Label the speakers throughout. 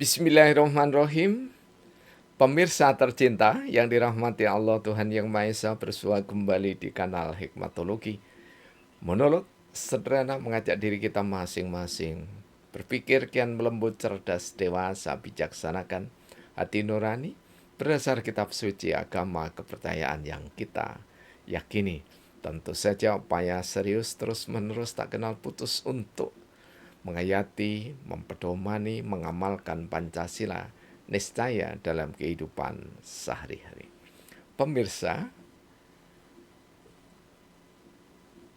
Speaker 1: Bismillahirrahmanirrahim. Pemirsa tercinta yang dirahmati Allah Tuhan Yang Maha Esa, bersua kembali di kanal Hikmatologi. Monolog sederhana mengajak diri kita masing-masing berpikir kian melembut, cerdas, dewasa, bijaksanakan hati nurani berdasar kitab suci agama kepercayaan yang kita yakini. Tentu saja upaya serius terus-menerus tak kenal putus untuk menghayati, mempedomani, mengamalkan Pancasila niscaya dalam kehidupan sehari-hari. Pemirsa,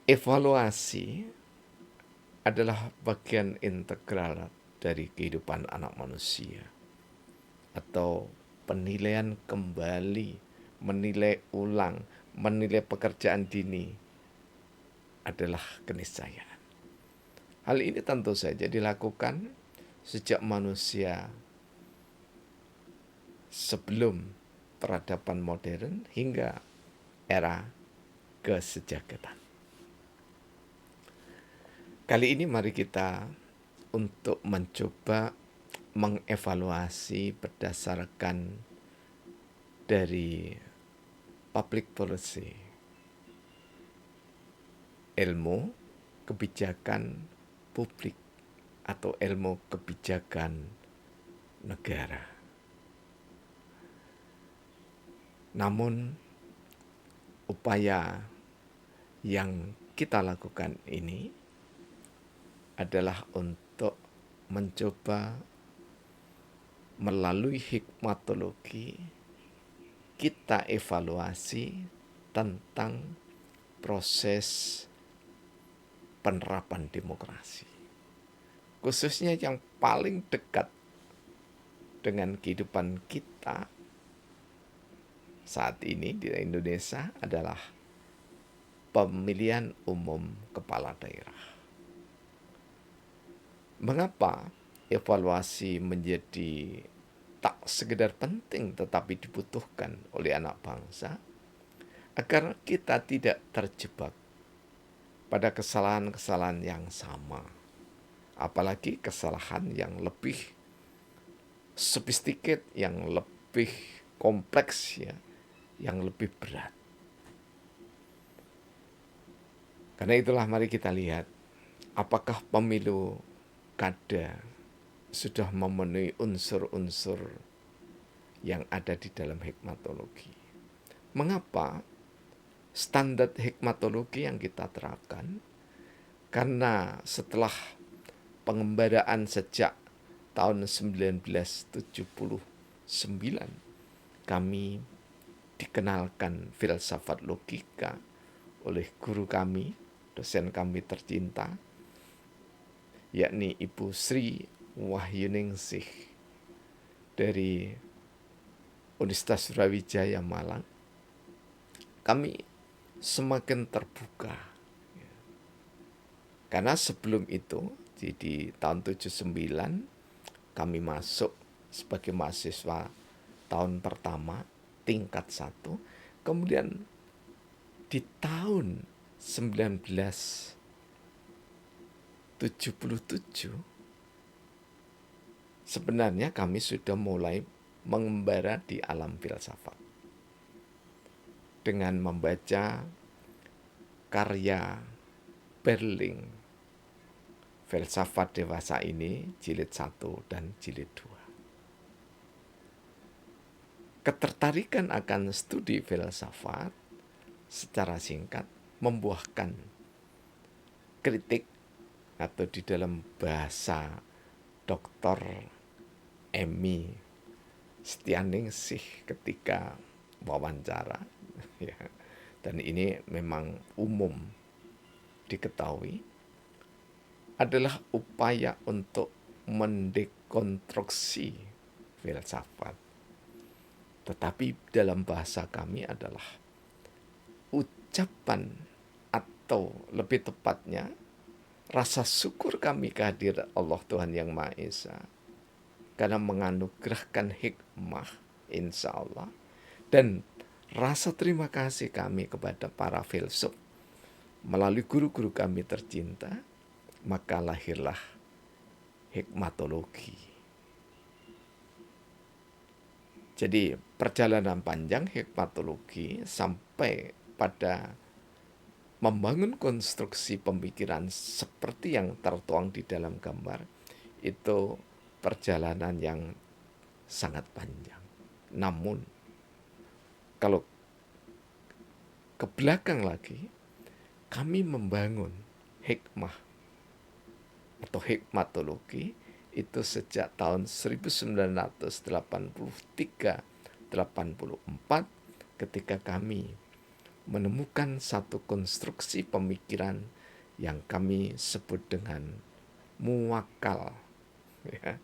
Speaker 1: evaluasi adalah bagian integral dari kehidupan anak manusia, atau penilaian kembali, menilai ulang, menilai pekerjaan dini adalah keniscayaan. Hal ini tentu saja dilakukan sejak manusia sebelum peradaban modern hingga era kesejahterakan. Kali ini mari kita untuk mencoba mengevaluasi berdasarkan dari public policy, ilmu kebijakan publik atau ilmu kebijakan negara. Namun upaya yang kita lakukan ini adalah untuk mencoba melalui hikmatologi kita evaluasi tentang proses penerapan demokrasi, khususnya yang paling dekat dengan kehidupan kita saat ini di Indonesia adalah pemilihan umum kepala daerah. Mengapa evaluasi menjadi tak sekedar penting tetapi dibutuhkan oleh anak bangsa? Agar kita tidak terjebak pada kesalahan-kesalahan yang sama, apalagi kesalahan yang lebih sophisticated, yang lebih kompleks, ya, yang lebih berat. Karena itulah mari kita lihat apakah pemilu kada sudah memenuhi unsur-unsur yang ada di dalam hikmatologi. Mengapa standar hikmatologi yang kita terapkan? Karena setelah pengembaraan sejak tahun 1979, kami dikenalkan filsafat logika oleh guru kami, dosen kami tercinta, yakni Ibu Sri Wahyuningsih dari Universitas Brawijaya Malang. Kami semakin terbuka. Karena sebelum itu, di tahun 79, kami masuk sebagai mahasiswa tahun pertama, tingkat 1. Kemudian di tahun 1977, sebenarnya kami sudah mulai mengembara di alam filsafat dengan membaca karya Berling, Filsafat Dewasa ini, jilid 1 dan jilid 2. Ketertarikan akan studi filsafat secara singkat membuahkan kritik, atau di dalam bahasa Dr. Emi Setianingsih ketika wawancara, ya, dan ini memang umum diketahui, adalah upaya untuk mendekonstruksi filsafat. Tetapi dalam bahasa kami adalah ucapan, atau lebih tepatnya rasa syukur kami kehadiran Allah Tuhan Yang Maha Esa karena menganugerahkan hikmah, insya Allah, dan rasa terima kasih kami kepada para filsuf melalui guru-guru kami tercinta, maka lahirlah hikmatologi. Jadi perjalanan panjang hikmatologi sampai pada membangun konstruksi pemikiran seperti yang tertuang di dalam gambar itu perjalanan yang sangat panjang. Namun kalau ke belakang lagi, kami membangun hikmah atau hikmatologi itu sejak tahun 1983-84 ketika kami menemukan satu konstruksi pemikiran yang kami sebut dengan muwakal, ya,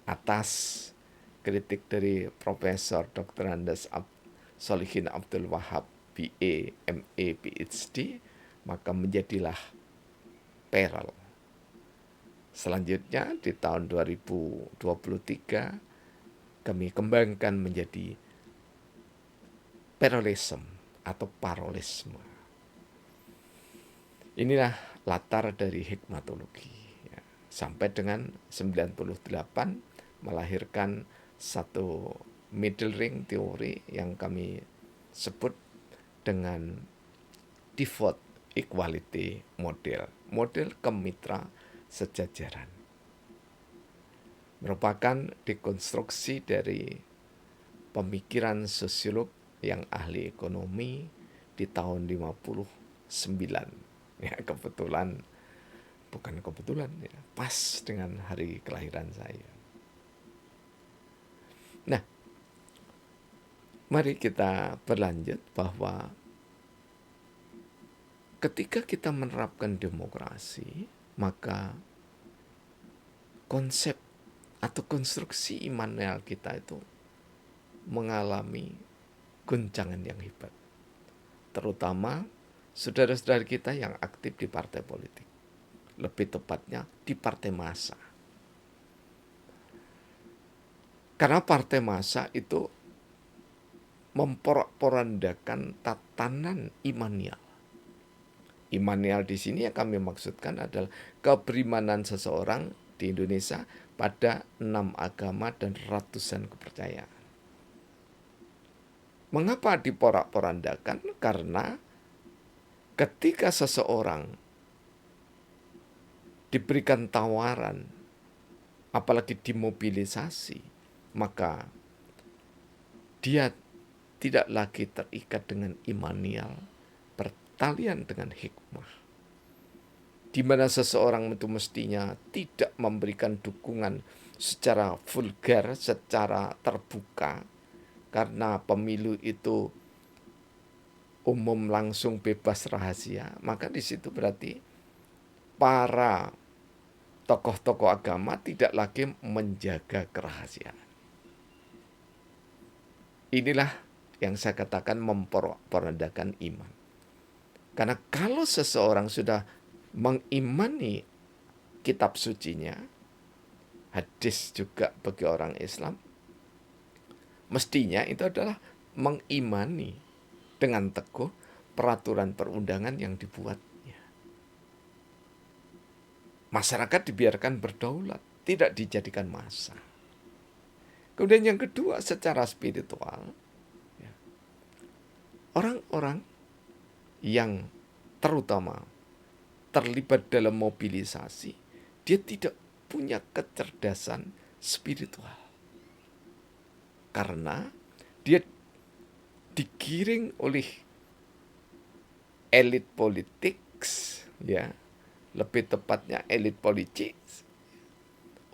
Speaker 1: atas kritik dari Profesor Dr. Andes Solihin Abdul Wahab, BA, MA, PhD, maka menjadilah Perel. Selanjutnya di tahun 2023 kami kembangkan menjadi Perolism atau parolisme. Inilah latar dari hikmatologi. Ya. Sampai dengan 98 melahirkan satu middle ring teori yang kami sebut dengan default equality model. Model kemitra sejajaran. Merupakan dekonstruksi dari pemikiran sosiolog yang ahli ekonomi di tahun 59. Ya, bukan kebetulan, ya, pas dengan hari kelahiran saya. Nah, mari kita berlanjut bahwa ketika kita menerapkan demokrasi, maka konsep atau konstruksi immanuel kita itu mengalami goncangan yang hebat. Terutama saudara-saudara kita yang aktif di partai politik. Lebih tepatnya di partai massa. Karena partai massa itu memporak-porandakan tatanan immanuel. Immanuel di sini yang kami maksudkan adalah keberimanan seseorang di Indonesia pada 6 agama dan ratusan kepercayaan. Mengapa diporak-porandakan? Karena ketika seseorang diberikan tawaran, apalagi dimobilisasi, maka dia tidak lagi terikat dengan immanuel, bertalian dengan hikmah. Di mana seseorang itu mestinya tidak memberikan dukungan secara vulgar, secara terbuka, karena pemilu itu umum, langsung, bebas, rahasia, maka di situ berarti para tokoh-tokoh agama tidak lagi menjaga kerahasiaan. Inilah yang saya katakan memporak-porandakan iman. Karena kalau seseorang sudah mengimani kitab sucinya, hadis juga bagi orang Islam, mestinya itu adalah mengimani dengan teguh peraturan perundangan yang dibuatnya. Masyarakat dibiarkan berdaulat, tidak dijadikan massa. Kemudian yang kedua, secara spiritual, ya, orang-orang yang terutama terlibat dalam mobilisasi, dia tidak punya kecerdasan spiritual. Karena dia digiring oleh elit politik, ya, lebih tepatnya elit politik,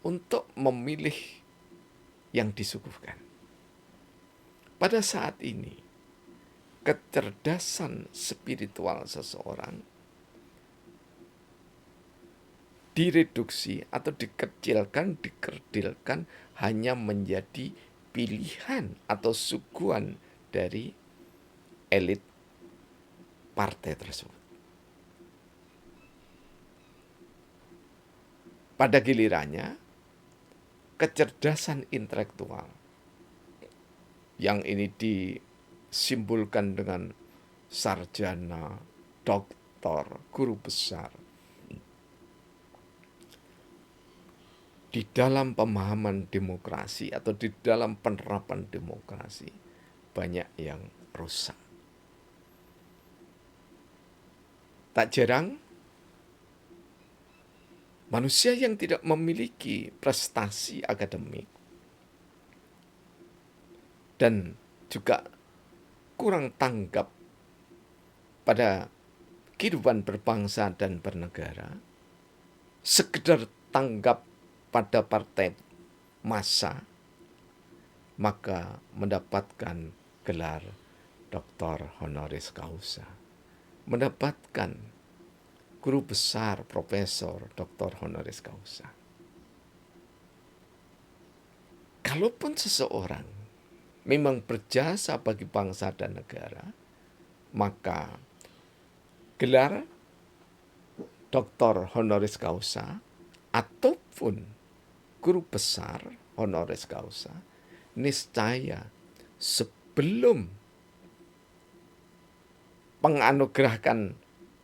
Speaker 1: untuk memilih yang disuguhkan. Pada saat ini, kecerdasan spiritual seseorang direduksi atau dikerdilkan hanya menjadi pilihan atau suguhan dari elit partai tersebut. Pada gilirannya, kecerdasan intelektual yang ini disimbolkan dengan sarjana, doktor, guru besar, di dalam pemahaman demokrasi atau di dalam penerapan demokrasi banyak yang rusak. Tak jarang manusia yang tidak memiliki prestasi akademik dan juga kurang tanggap pada kehidupan berbangsa dan bernegara, sekedar tanggap pada partai massa, maka mendapatkan gelar Dr. honoris causa, mendapatkan guru besar Profesor Dr. honoris causa. Kalaupun seseorang memang berjasa bagi bangsa dan negara, maka gelar Dr. honoris causa ataupun guru besar honoris causa niscaya sebelum menganugerahkan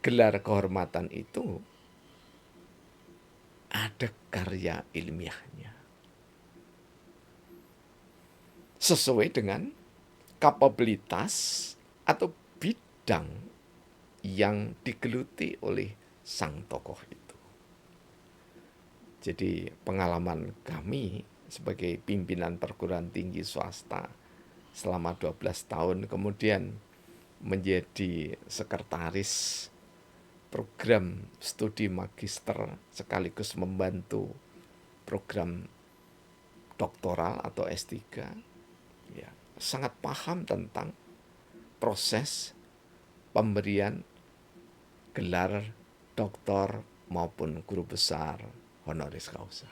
Speaker 1: gelar kehormatan itu ada karya ilmiahnya sesuai dengan kapabilitas atau bidang yang digeluti oleh sang tokoh itu. Jadi pengalaman kami sebagai pimpinan perguruan tinggi swasta selama 12 tahun, kemudian menjadi sekretaris program studi magister sekaligus membantu program doktoral atau S3, ya, sangat paham tentang proses pemberian gelar doktor maupun guru besar honoris causa.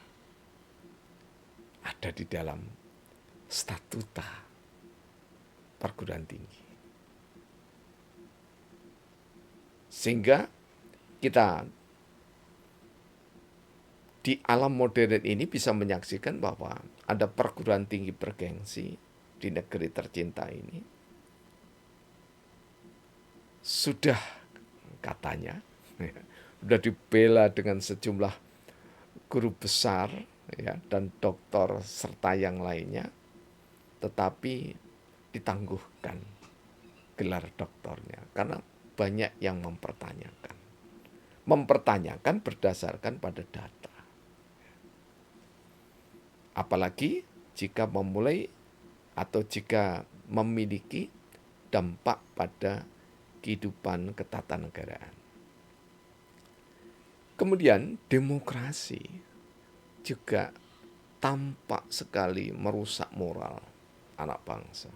Speaker 1: Ada di dalam statuta perguruan tinggi. Sehingga kita di alam modern ini bisa menyaksikan bahwa ada perguruan tinggi bergengsi di negeri tercinta ini. Sudah katanya, sudah dibela dengan sejumlah guru besar ya, dan doktor serta yang lainnya, tetapi ditangguhkan gelar doktornya karena banyak yang mempertanyakan berdasarkan pada data. Apalagi jika memulai atau jika memiliki dampak pada kehidupan ketatanegaraan. Kemudian demokrasi juga tampak sekali merusak moral anak bangsa.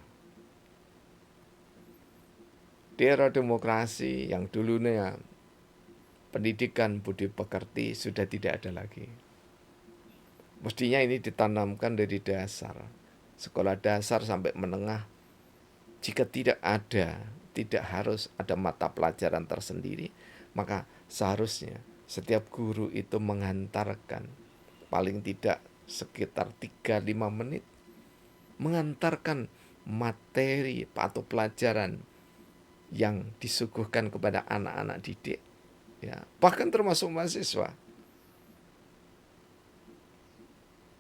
Speaker 1: Di era demokrasi yang dulunya pendidikan budi pekerti sudah tidak ada lagi. Mestinya ini ditanamkan dari dasar, sekolah dasar sampai menengah. Jika tidak harus ada mata pelajaran tersendiri, maka seharusnya setiap guru itu menghantarkan paling tidak sekitar 3-5 menit mengantarkan materi atau pelajaran yang disuguhkan kepada anak-anak didik, ya, bahkan termasuk mahasiswa,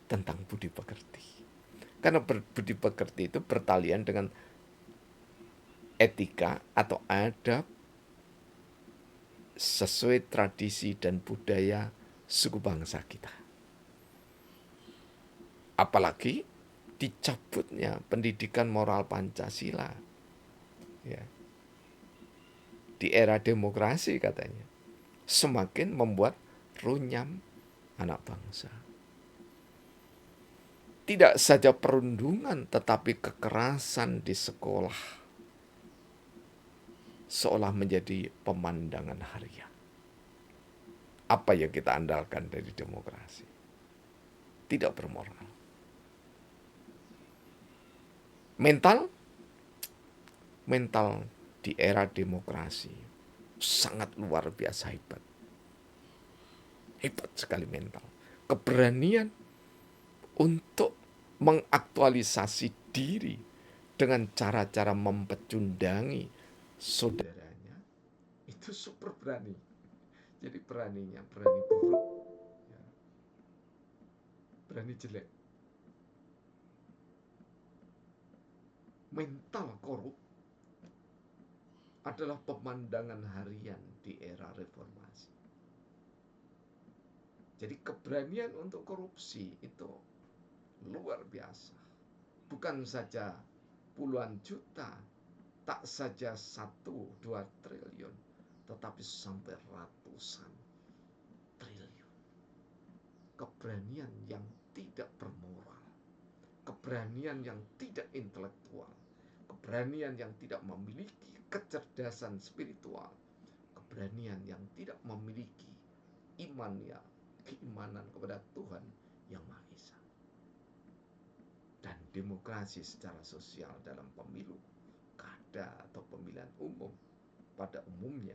Speaker 1: tentang budi pekerti. Karena budi pekerti itu bertalian dengan etika atau adab sesuai tradisi dan budaya suku bangsa kita. Apalagi dicabutnya pendidikan moral Pancasila, ya, di era demokrasi katanya, semakin membuat runyam anak bangsa. Tidak saja perundungan, tetapi kekerasan di sekolah seolah menjadi pemandangan harian. Apa yang kita andalkan dari demokrasi? Tidak bermoral. Mental di era demokrasi sangat luar biasa hebat. Hebat sekali mental. Keberanian untuk mengaktualisasi diri dengan cara-cara mempecundangi saudaranya, itu super berani. Jadi berani buruk. berani jelek. Mental korup adalah pemandangan harian di era reformasi. Jadi keberanian untuk korupsi itu luar biasa. Bukan saja puluhan juta, tak saja 1-2 triliun, tetapi sampai ratusan triliun. Keberanian yang tidak bermoral, keberanian yang tidak intelektual, keberanian yang tidak memiliki kecerdasan spiritual, keberanian yang tidak memiliki iman ya, keimanan kepada Tuhan yang Maha Esa. Dan demokrasi secara sosial dalam pemilu, kada atau pemilihan umum pada umumnya.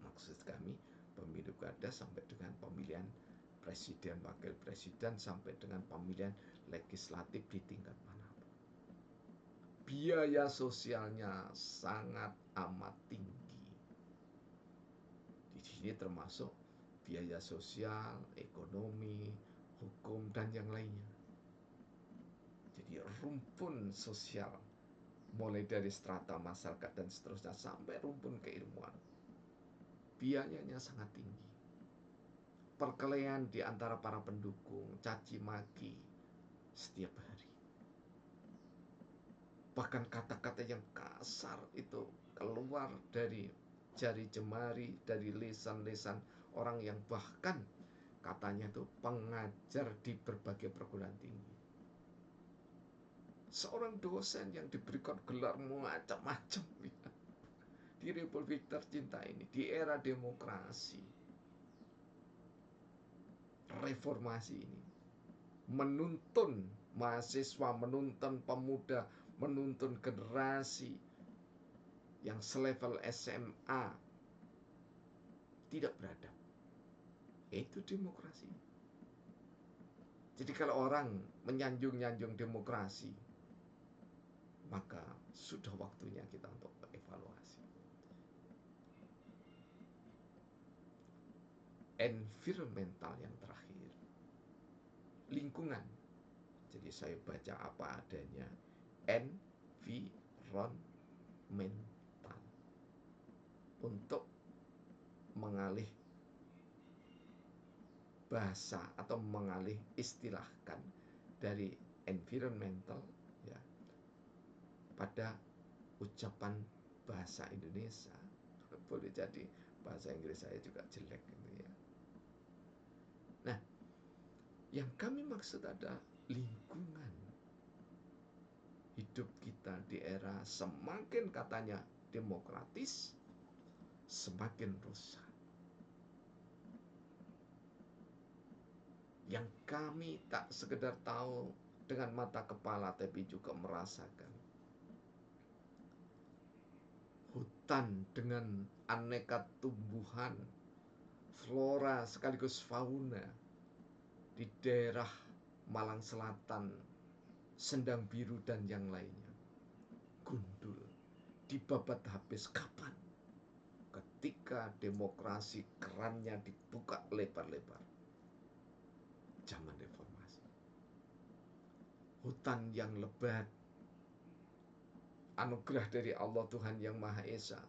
Speaker 1: Maksud kami pemilu kada sampai dengan pemilihan presiden, wakil presiden, sampai dengan pemilihan legislatif di tingkat manapun. Biaya sosialnya sangat amat tinggi. Di sini termasuk biaya sosial, ekonomi, hukum, dan yang lainnya. Jadi rumpun sosial, mulai dari strata masyarakat dan seterusnya sampai rumpun keilmuan, biayanya sangat tinggi. Perkelahian di antara para pendukung, caci maki setiap hari. Bahkan kata-kata yang kasar itu keluar dari jari jemari, dari lisan-lisan orang yang bahkan katanya itu pengajar di berbagai perguruan tinggi. Seorang dosen yang diberikan gelar macam-macam ya, di Republik tercinta ini, di era demokrasi, reformasi ini, menuntun mahasiswa, menuntun pemuda, menuntun generasi yang selevel SMA tidak beradab. Itu demokrasi. Jadi kalau orang menyanjung-nyanjung demokrasi, maka sudah waktunya kita untuk evaluasi. Environmental yang terakhir, lingkungan. Jadi saya baca apa adanya, environmental, untuk mengalih bahasa atau mengalih istilahkan dari environmental ya pada ucapan bahasa Indonesia. Boleh jadi bahasa Inggris saya juga jelek gitu ya. Nah, yang kami maksud ada lingkungan hidup kita di era semakin katanya demokratis, semakin rusak. Yang kami tak sekedar tahu dengan mata kepala, tapi juga merasakan. Hutan dengan aneka tumbuhan, flora sekaligus fauna di daerah Malang Selatan, Sendang Biru, dan yang lainnya gundul, dibabat habis. Kapan? Ketika demokrasi kerannya dibuka lebar-lebar, zaman reformasi. Hutan yang lebat, anugerah dari Allah Tuhan yang Maha Esa,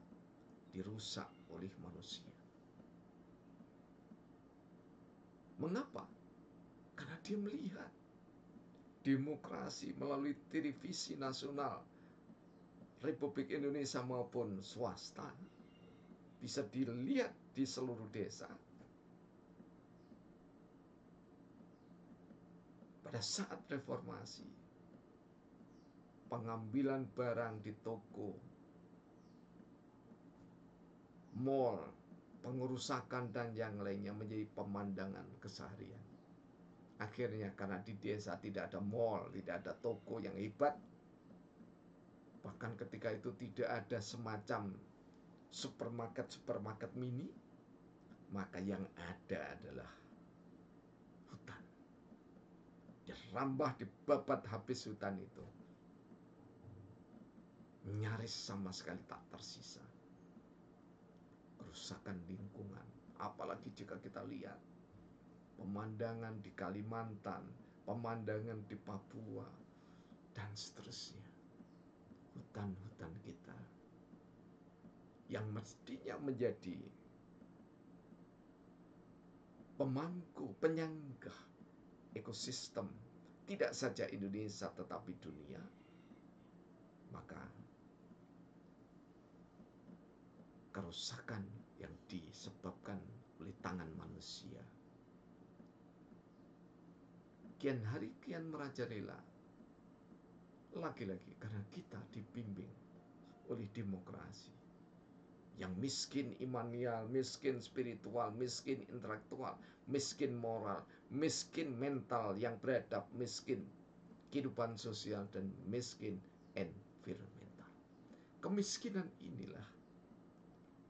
Speaker 1: dirusak oleh manusia. Mengapa? Karena dia melihat demokrasi melalui televisi nasional Republik Indonesia maupun swasta bisa dilihat di seluruh desa. Pada saat reformasi, pengambilan barang di toko, mal, pengerusakan dan yang lainnya menjadi pemandangan keseharian. Akhirnya karena di desa tidak ada mal, tidak ada toko yang hebat, bahkan ketika itu tidak ada semacam supermarket mini, maka yang ada adalah hutan. Dirambah, dibabat habis hutan itu, nyaris sama sekali tak tersisa. Kerusakan lingkungan, apalagi jika kita lihat pemandangan di Kalimantan, pemandangan di Papua, dan seterusnya. Hutan-hutan kita yang mestinya menjadi pemangku, penyangga ekosistem tidak saja Indonesia tetapi dunia, maka kerusakan yang disebabkan oleh tangan manusia kian hari kian merajalela. Lagi-lagi karena kita dibimbing oleh demokrasi yang miskin imanial, miskin spiritual, miskin intelektual, miskin moral, miskin mental yang beradab, miskin kehidupan sosial, dan miskin environmental. Kemiskinan inilah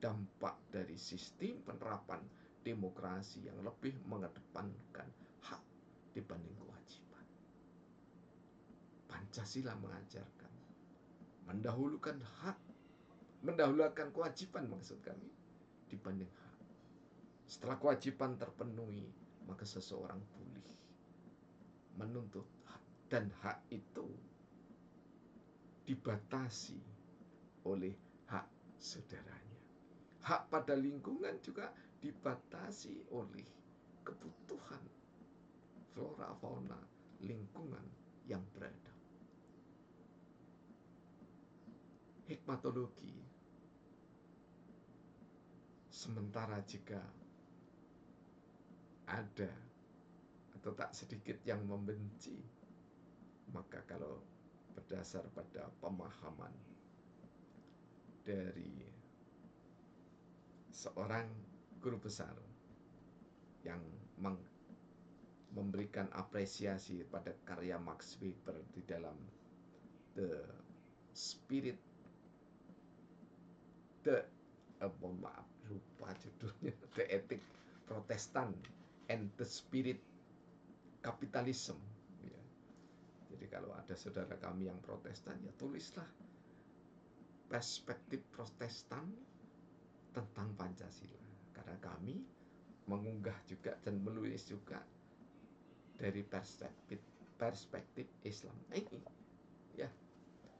Speaker 1: dampak dari sistem penerapan demokrasi yang lebih mengedepankan hak dibanding kewajiban. Pancasila mengajarkan mendahulukan kewajiban maksud kami dibanding hak. Setelah kewajiban terpenuhi, maka seseorang pulih menuntut hak, dan hak itu dibatasi oleh hak saudaranya. Hak pada lingkungan juga dibatasi oleh kebutuhan flora fauna lingkungan yang beradab. Hikmatologi, sementara jika ada atau tak sedikit yang membenci, maka kalau berdasar pada pemahaman dari seorang guru besar yang memberikan apresiasi pada karya Max Weber di dalam The Spirit, maaf lupa judulnya, The Ethic Protestant and the Spirit Capitalism. Ya. Jadi kalau ada saudara kami yang Protestan, ya tulislah perspektif Protestan tentang Pancasila. Karena kami mengunggah juga dan menulis juga dari perspektif Islam. Ini ya,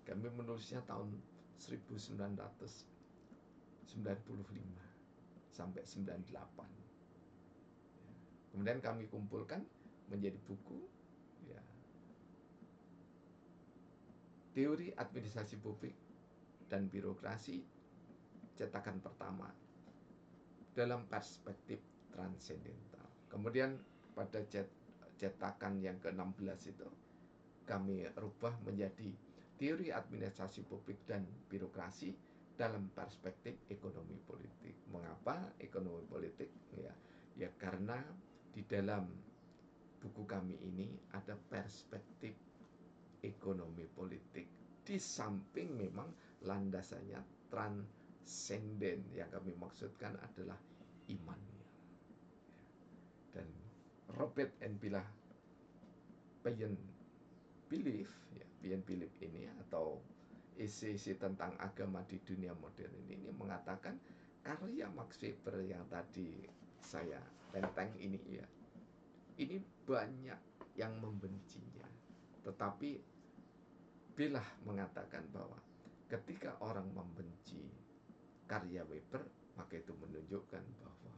Speaker 1: kami menulisnya tahun 1995 sampai 98. Kemudian kami kumpulkan menjadi buku, ya, Teori Administrasi Publik dan Birokrasi, cetakan pertama dalam perspektif transendental. Kemudian pada cetakan yang ke-16 itu kami rubah menjadi Teori Administrasi Publik dan Birokrasi dalam perspektif ekonomi politik. Mengapa ekonomi politik? Ya karena di dalam buku kami ini ada perspektif ekonomi politik di samping memang landasannya transenden, yang kami maksudkan adalah imannya. Dan Robert and Beyond Belief, ya, Beyond Belief ini atau isi tentang agama di dunia modern ini mengatakan karya Max Weber yang tadi saya tentang ini, ya, ini banyak yang membencinya. Tetapi Beyond mengatakan bahwa ketika orang membenci karya Weber, maka itu menunjukkan bahwa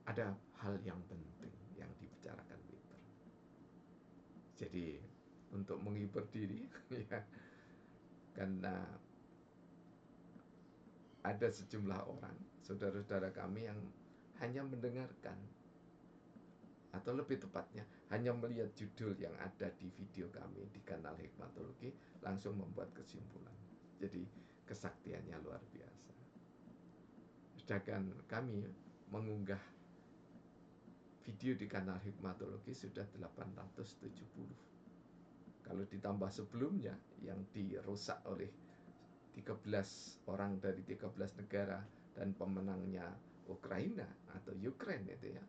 Speaker 1: ada hal yang penting yang dibicarakan Weber. Jadi untuk menghibur diri, ya, karena ada sejumlah orang, saudara-saudara kami yang hanya mendengarkan, atau lebih tepatnya hanya melihat judul yang ada di video kami di kanal Hikmatologi, langsung membuat kesimpulan. Jadi kesaktiannya luar biasa. Sedangkan kami mengunggah video di kanal Hikmatologi sudah 870. Kalau ditambah sebelumnya yang dirusak oleh 13 orang dari 13 negara dan pemenangnya Ukraina atau Ukraine itu, ya,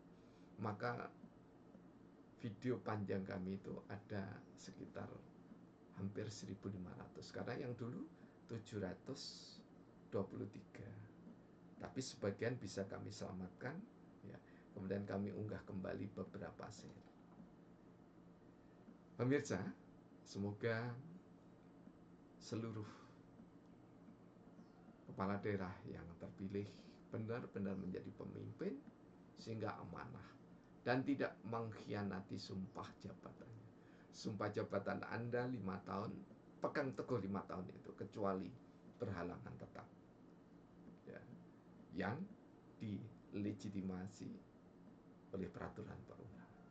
Speaker 1: maka video panjang kami itu ada sekitar hampir 1.500, karena yang dulu 723. Tapi sebagian bisa kami selamatkan, ya, Kemudian kami unggah kembali beberapa share. Pemirsa, semoga seluruh kepala daerah yang terpilih benar-benar menjadi pemimpin sehingga amanah dan tidak mengkhianati sumpah jabatannya. Sumpah jabatan Anda 5 tahun, pegang teguh 5 tahun itu, kecuali berhalangan tetap, ya, yang dilegitimasi oleh peraturan perundangan.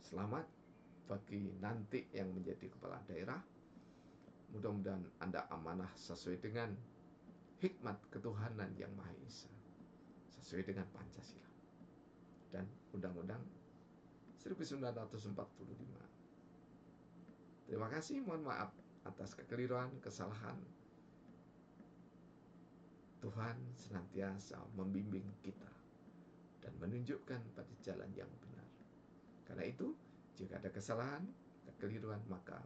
Speaker 1: Selamat bagi nanti yang menjadi kepala daerah. Mudah-mudahan Anda amanah sesuai dengan hikmat ketuhanan yang Maha Esa, sesuai dengan Pancasila dan Undang-Undang 1945. Terima kasih, mohon maaf atas kekeliruan, kesalahan. Tuhan senantiasa membimbing kita dan menunjukkan pada jalan yang benar. Karena itu, jika ada kesalahan, kekeliruan, maka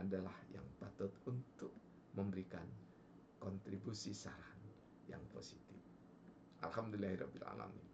Speaker 1: Andalah yang patut untuk memberikan kontribusi saran yang positif. Alhamdulillahirabbil alamin.